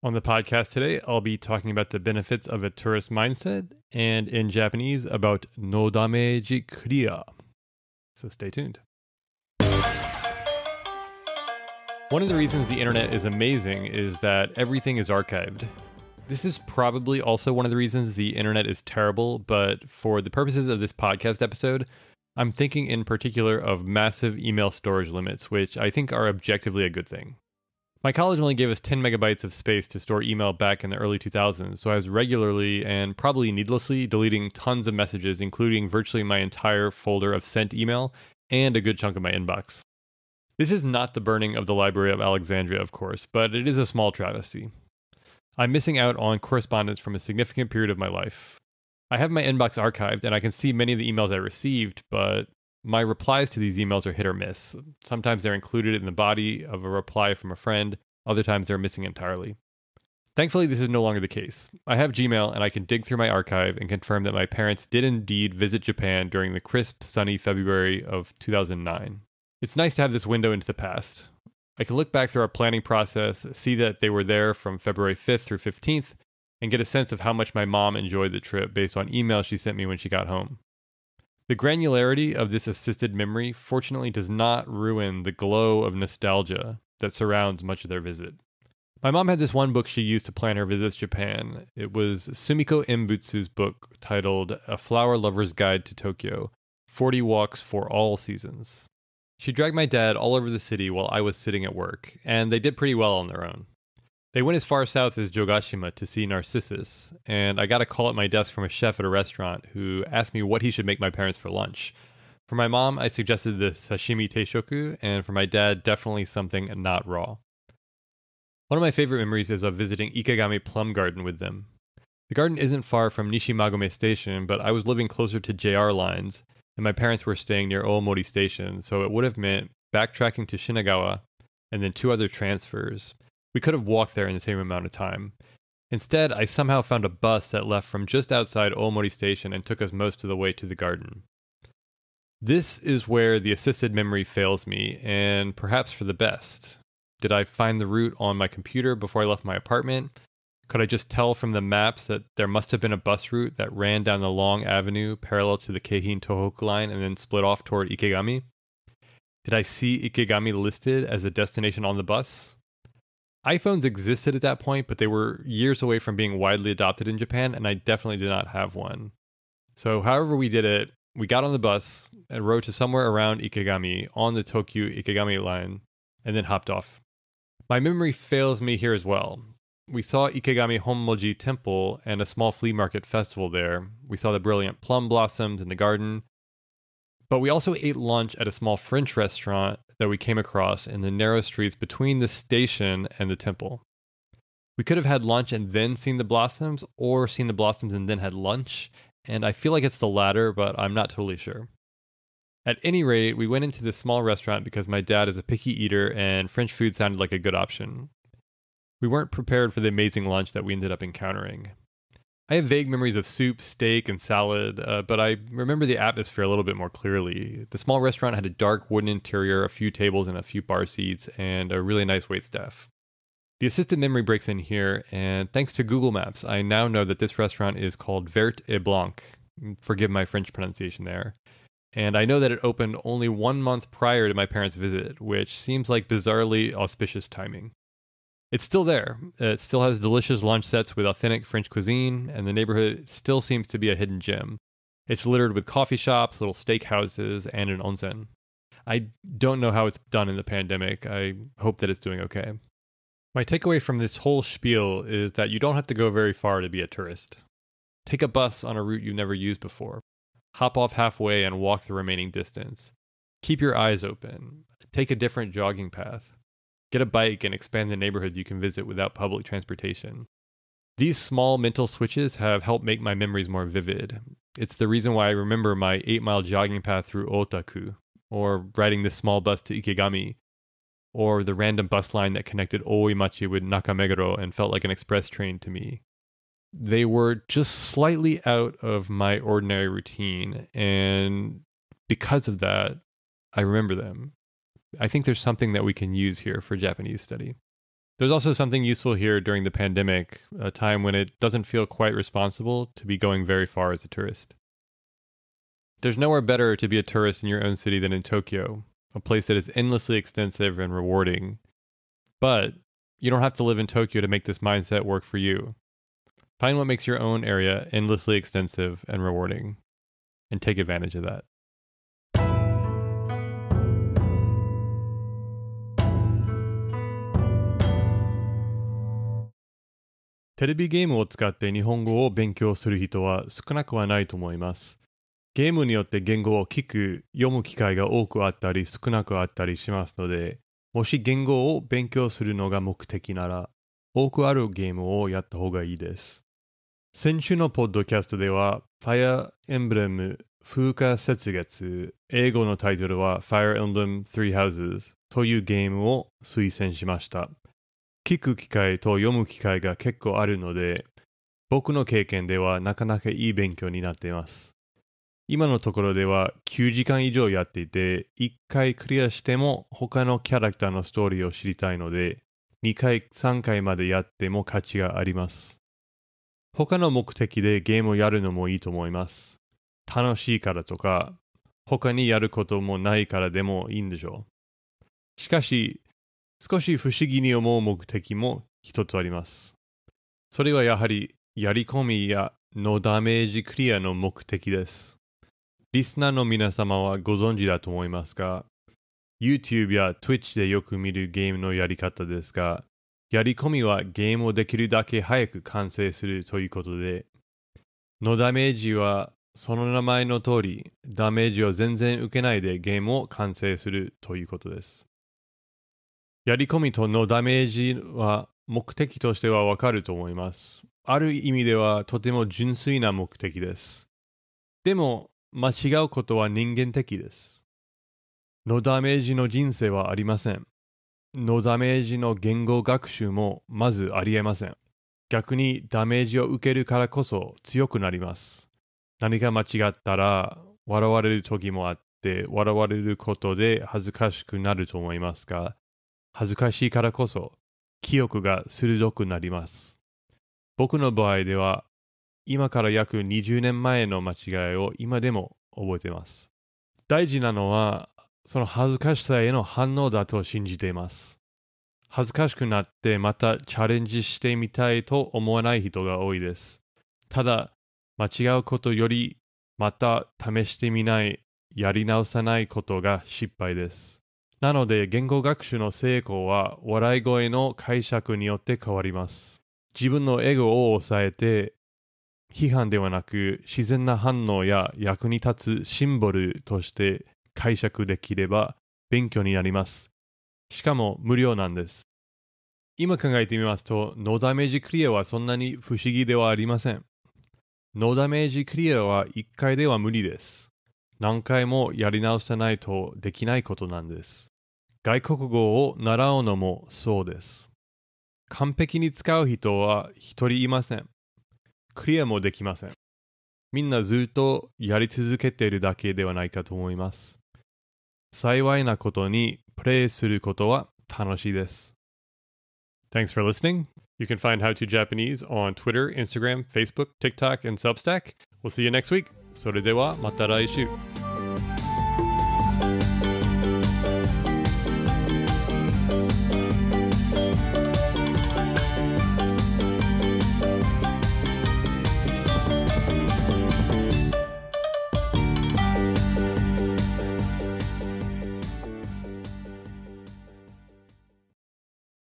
On the podcast today, I'll be talking about the benefits of a tourist mindset and in Japanese about "nō dameji kuria." So stay tuned. One of the reasons the internet is amazing is that everything is archived. This is probably also one of the reasons the internet is terrible, but for the purposes of this podcast episode, I'm thinking in particular of massive email storage limits, which I think are objectively a good thing. My college only gave us 10 megabytes of space to store email back in the early 2000s, so I was regularly and probably needlessly deleting tons of messages, including virtually my entire folder of sent email and a good chunk of my inbox. This is not the burning of the Library of Alexandria, of course, but it is a small travesty. I'm missing out on correspondence from a significant period of my life. I have my inbox archived, and I can see many of the emails I received, but my replies to these emails are hit or miss. Sometimes they're included in the body of a reply from a friend, other times they're missing entirely. Thankfully, this is no longer the case. I have Gmail and I can dig through my archive and confirm that my parents did indeed visit Japan during the crisp, sunny February of 2009. It's nice to have this window into the past. I can look back through our planning process, see that they were there from February 5th through 15th, and get a sense of how much my mom enjoyed the trip based on emails she sent me when she got home. The granularity of this assisted memory fortunately does not ruin the glow of nostalgia that surrounds much of their visit. My mom had this one book she used to plan her visits to Japan. It was Sumiko Embutsu's book titled A Flower Lover's Guide to Tokyo, 40 Walks for All Seasons. She dragged my dad all over the city while I was sitting at work, and they did pretty well on their own. They went as far south as Jogashima to see Narcissus, and I got a call at my desk from a chef at a restaurant who asked me what he should make my parents for lunch. For my mom, I suggested the sashimi teishoku, and for my dad, definitely something not raw. One of my favorite memories is of visiting Ikegami Plum Garden with them. The garden isn't far from Nishimagome Station, but I was living closer to JR lines, and my parents were staying near Oomori Station, so it would have meant backtracking to Shinagawa, and then 2 other transfers. We could have walked there in the same amount of time. Instead, I somehow found a bus that left from just outside Oomori Station and took us most of the way to the garden. This is where the assisted memory fails me, and perhaps for the best. Did I find the route on my computer before I left my apartment? Could I just tell from the maps that there must have been a bus route that ran down the long avenue parallel to the Keihin Tohoku line and then split off toward Ikegami? Did I see Ikegami listed as a destination on the bus? iPhones existed at that point, but they were years away from being widely adopted in Japan, and I definitely did not have one. So however we did it, we got on the bus and rode to somewhere around Ikegami on the Tokyu Ikegami line, and then hopped off. My memory fails me here as well. We saw Ikegami Honmoji Temple and a small flea market festival there. We saw the brilliant plum blossoms in the garden. But we also ate lunch at a small French restaurant that we came across in the narrow streets between the station and the temple. We could have had lunch and then seen the blossoms, or seen the blossoms and then had lunch, and I feel like it's the latter, but I'm not totally sure. At any rate, we went into this small restaurant because my dad is a picky eater and French food sounded like a good option. We weren't prepared for the amazing lunch that we ended up encountering. I have vague memories of soup, steak, and salad, but I remember the atmosphere a little bit more clearly. The small restaurant had a dark wooden interior, a few tables and a few bar seats, and a really nice waitstaff. The assisted memory breaks in here, and thanks to Google Maps, I now know that this restaurant is called Vert et Blanc. Forgive my French pronunciation there. And I know that it opened only 1 month prior to my parents' visit, which seems like bizarrely auspicious timing. It's still there. It still has delicious lunch sets with authentic French cuisine, and the neighborhood still seems to be a hidden gem. It's littered with coffee shops, little steak houses, and an onsen. I don't know how it's done in the pandemic. I hope that it's doing okay. My takeaway from this whole spiel is that you don't have to go very far to be a tourist. Take a bus on a route you've never used before. Hop off halfway and walk the remaining distance. Keep your eyes open. Take a different jogging path. Get a bike and expand the neighborhoods you can visit without public transportation. These small mental switches have helped make my memories more vivid. It's the reason why I remember my 8-mile jogging path through Otaku, or riding this small bus to Ikegami, or the random bus line that connected Oimachi with Nakameguro and felt like an express train to me. They were just slightly out of my ordinary routine, and because of that, I remember them. I think there's something that we can use here for Japanese study. There's also something useful here during the pandemic, a time when it doesn't feel quite responsible to be going very far as a tourist. There's nowhere better to be a tourist in your own city than in Tokyo, a place that is endlessly extensive and rewarding. But you don't have to live in Tokyo to make this mindset work for you. Find what makes your own area endlessly extensive and rewarding, and take advantage of that. テレビゲームを使って日本語を勉強する人は少なくはないと思います。ゲームによって言語を聞く、読む機会が多くあったり少なくあったりしますので、もし言語を勉強するのが目的なら、多くあるゲームをやった方がいいです。先週のポッドキャストでは、Fire Emblem 風化雪月、英語のタイトルは Fire Emblem Three Houses というゲームを推薦しました。聞く機会と読む機会が結構あるので、僕の経験ではなかなかいい勉強になっています。今のところでは9時間以上やっていて、1回クリアしても他のキャラクターのストーリーを知りたいので、2回、3回までやっても価値があります。他の目的でゲームをやるのもいいと思います。楽しいからとか、他にやることもないからでもいいんでしょう。しかし、少し不思議に思う目的も一つあります。それはやはり、やり込みやノーダメージクリアの目的です。リスナーの皆様はご存知だと思いますが、YouTube や Twitch でよく見るゲームのやり方ですが、やり込みはゲームをできるだけ早く完成するということで、ノーダメージはその名前の通り、ダメージを全然受けないでゲームを完成するということです。やり込みとノーダメージは目的としてはわかると思います。ある意味ではとても純粋な目的です。でも、間違うことは人間的です。ノーダメージの人生はありません。ノーダメージの言語学習もまずありえません。逆にダメージを受けるからこそ強くなります。何か間違ったら笑われる時もあって、笑われることで恥ずかしくなると思いますが、恥ずかしいからこそ記憶が鋭くなります。僕の場合では、今から約20年前の間違いを今でも覚えています。大事なのは、その恥ずかしさへの反応だと信じています。恥ずかしくなってまたチャレンジしてみたいと思わない人が多いです。ただ、間違うことよりまた試してみない、やり直さないことが失敗です。なので、言語学習の成功は笑い声の解釈によって変わります。自分のエゴを抑えて、批判ではなく自然な反応や役に立つシンボルとして解釈できれば勉強になります。しかも無料なんです。今考えてみますと、ノーダメージクリアはそんなに不思議ではありません。ノーダメージクリアは1回では無理です。何回もやり直さないとできないことなんです。外国語を習うのもそうです。完璧に使う人は一人いません。クリアもできません。みんなずっとやり続けているだけではないかと思います。幸いなことにプレイすることは楽しいです。Thanks for listening. You can find How to Japanese on Twitter, Instagram, Facebook, TikTok, and Substack. We'll see you next week. それではまた来週。